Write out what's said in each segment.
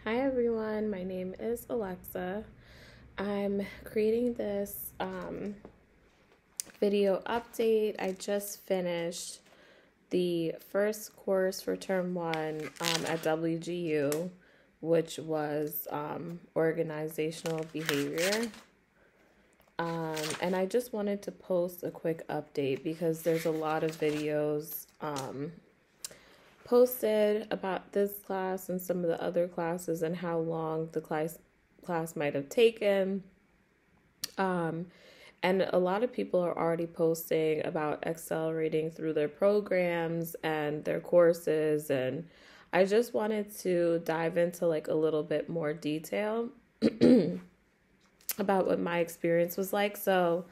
Hi everyone, my name is Alexa. I'm creating this video update. I just finished the first course for term 1 at WGU, which was organizational behavior. And I just wanted to post a quick update because there's a lot of videos posted about this class and some of the other classes and how long the class might have taken. And a lot of people are already posting about accelerating through their programs and their courses. And I just wanted to dive into like a little bit more detail about what my experience was like. So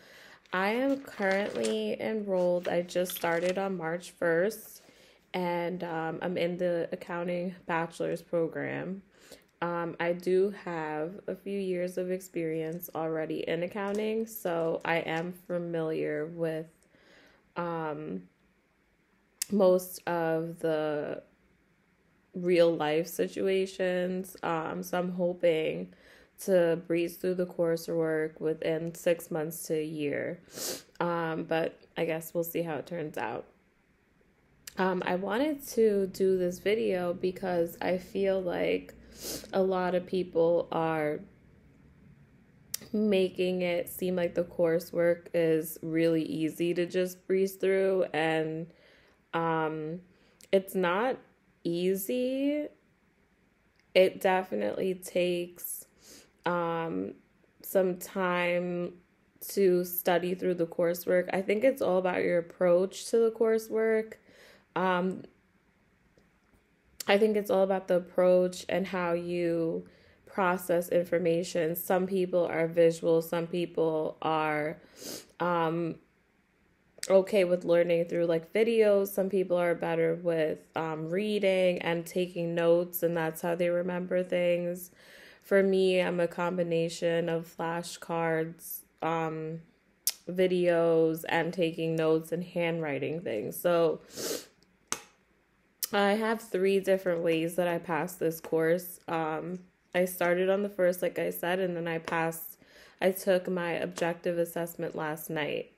I am currently enrolled. I just started on March 1st. And I'm in the accounting bachelor's program. I do have a few years of experience already in accounting, so I am familiar with most of the real life situations. So I'm hoping to breeze through the coursework within 6 months to a year. But I guess we'll see how it turns out. I wanted to do this video because I feel like a lot of people are making it seem like the coursework is really easy to just breeze through, and it's not easy. It definitely takes some time to study through the coursework. I think it's all about your approach to the coursework. I think it's all about the approach and how you process information. Some people are visual, some people are okay with learning through like videos, some people are better with reading and taking notes, and that's how they remember things. For me, I'm a combination of flashcards, videos, and taking notes and handwriting things. So I have 3 different ways that I passed this course. I started on the first, like I said, and then I took my objective assessment last night.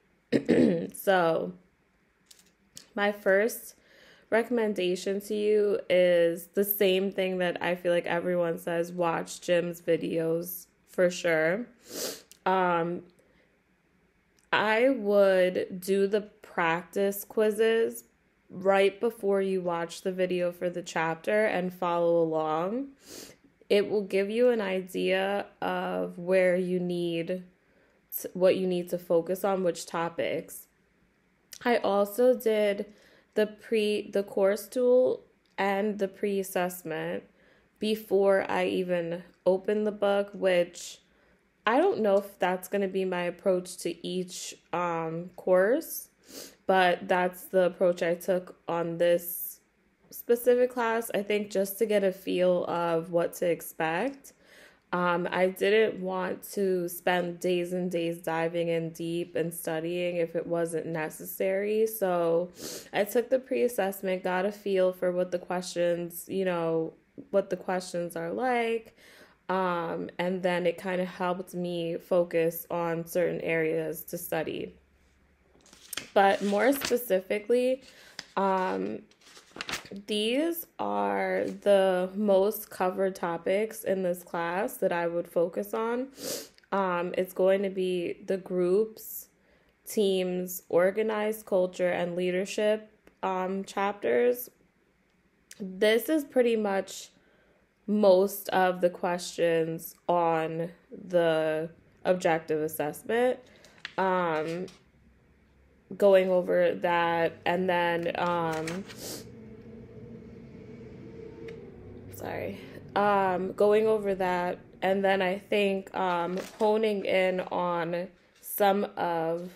So my first recommendation to you is the same thing that I feel like everyone says: watch Jim's videos for sure. I would do the practice quizzes right before you watch the video for the chapter and follow along. It will give you an idea of what you need to focus on, which topics. I also did the course tool and the pre-assessment before I even opened the book, which I don't know if that's going to be my approach to each course. But that's the approach I took on this specific class, I think, just to get a feel of what to expect. I didn't want to spend days and days diving in deep and studying if it wasn't necessary. So I took the pre-assessment, got a feel for what the questions, are like. And then it kind of helped me focus on certain areas to study. But more specifically, these are the most covered topics in this class that I would focus on. It's going to be the groups, teams, organized culture, and leadership chapters. This is pretty much most of the questions on the objective assessment. Going over that, and then going over that, and then I think honing in on some of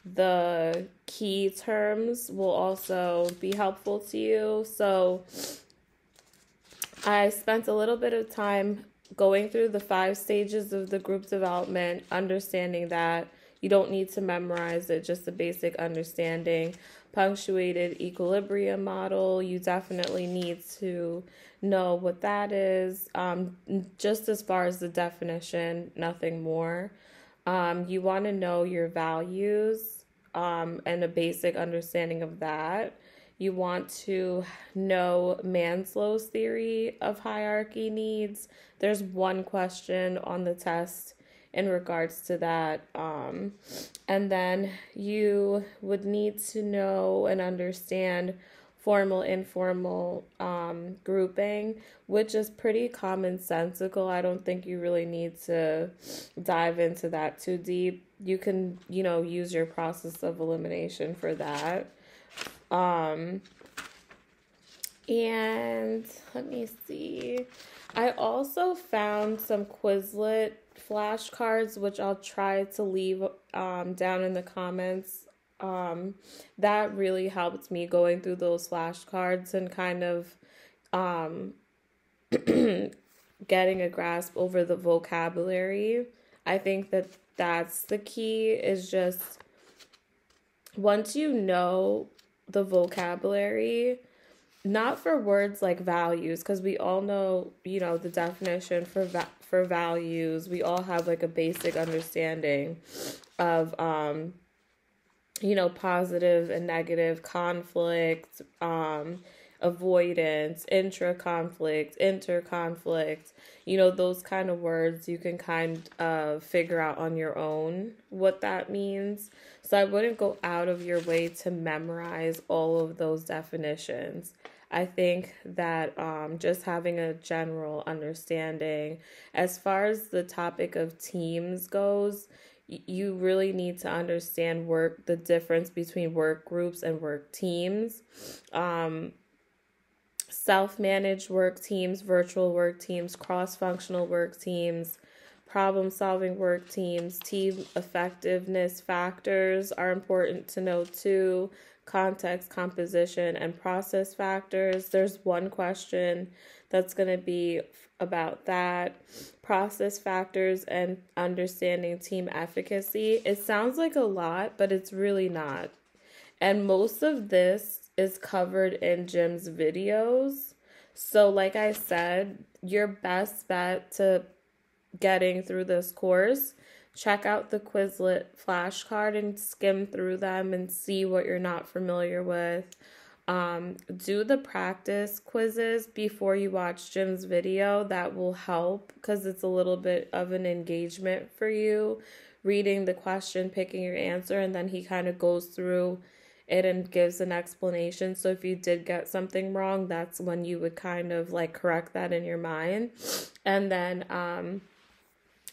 the key terms will also be helpful to you. So I spent a little bit of time going through the 5 stages of the group development, understanding that you don't need to memorize it, just a basic understanding. punctuated equilibrium model. You definitely need to know what that is, just as far as the definition, nothing more. You want to know your values, and a basic understanding of that. You want to know Maslow's theory of hierarchy needs. There's one question on the test in regards to that. And then you would need to know and understand formal, informal grouping, which is pretty commonsensical. I don't think you really need to dive into that too deep. You can, use your process of elimination for that. And let me see. I also found some Quizlet flashcards, which I'll try to leave down in the comments. That really helped me going through those flashcards and kind of getting a grasp over the vocabulary. I think that that's the key, is just once you know the vocabulary, not for words like values, because we all know, the definition for values. We all have like a basic understanding of, positive and negative, conflict, avoidance, intra-conflict, inter-conflict, those kind of words you can kind of figure out on your own what that means. So I wouldn't go out of your way to memorize all of those definitions. I think that just having a general understanding, as far as the topic of teams goes, you really need to understand the difference between work groups and work teams. Self-managed work teams, virtual work teams, cross-functional work teams, problem-solving work teams, team effectiveness factors are important to know too. Context, composition, and process factors. There's one question that's going to be about that. Process factors and understanding team efficacy. It sounds like a lot, but it's really not. And most of this is covered in Jim's videos. So like I said, your best bet to getting through this course, check out the Quizlet flashcard and skim through them and see what you're not familiar with. Do the practice quizzes before you watch Jim's video. That will help because it's a little bit of an engagement for you. Reading the question, picking your answer, and then he kind of goes through it and gives an explanation. So if you did get something wrong, that's when you would kind of like correct that in your mind. And then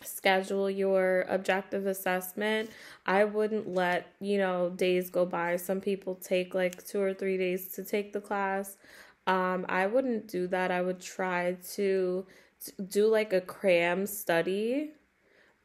schedule your objective assessment. I wouldn't let, days go by. Some people take like 2 or 3 days to take the class. I wouldn't do that. I would try to do like a cram study.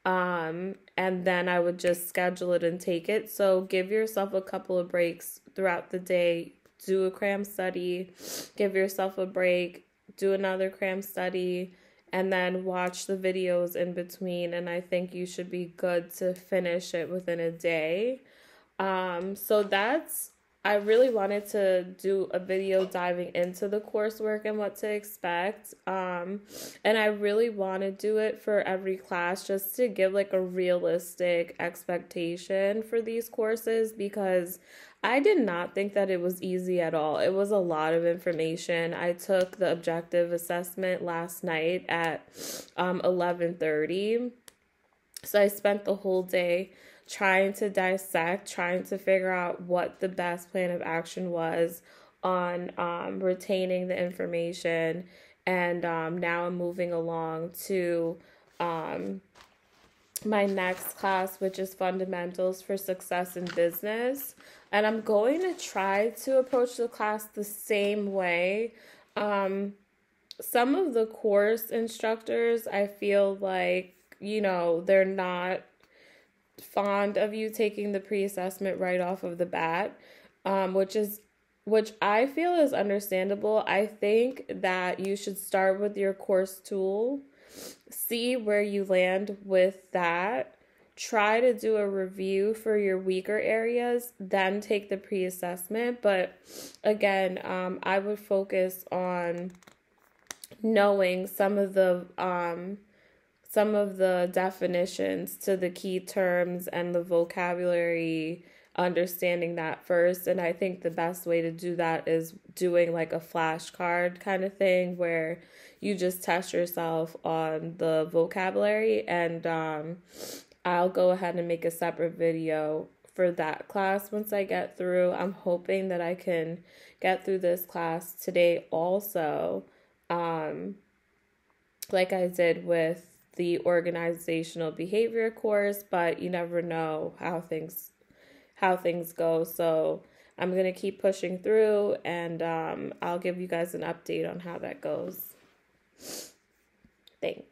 And then I would just schedule it and take it. So give yourself a couple of breaks throughout the day. Do a cram study, give yourself a break, do another cram study, and then watch the videos in between. And I think you should be good to finish it within a day. I really wanted to do a video diving into the coursework and what to expect. And I really want to do it for every class just to give like a realistic expectation for these courses, because I did not think that it was easy at all. It was a lot of information. I took the objective assessment last night at 11:30. So I spent the whole day trying to dissect, trying to figure out what the best plan of action was on retaining the information. And now I'm moving along to my next class, which is Fundamentals for Success in Business. And I'm going to try to approach the class the same way. Some of the course instructors, I feel like, they're not fond of you taking the pre-assessment right off of the bat, which I feel is understandable. I think that you should start with your course tool, see where you land with that, try to do a review for your weaker areas, then take the pre-assessment. But again, I would focus on knowing some of the definitions to the key terms and the vocabulary, understanding that first. And I think the best way to do that is doing like a flashcard kind of thing where you just test yourself on the vocabulary. And I'll go ahead and make a separate video for that class once I get through. I'm hoping that I can get through this class today also, like I did with the organizational behavior course, but you never know how things go. So I'm going to keep pushing through, and I'll give you guys an update on how that goes. Thanks.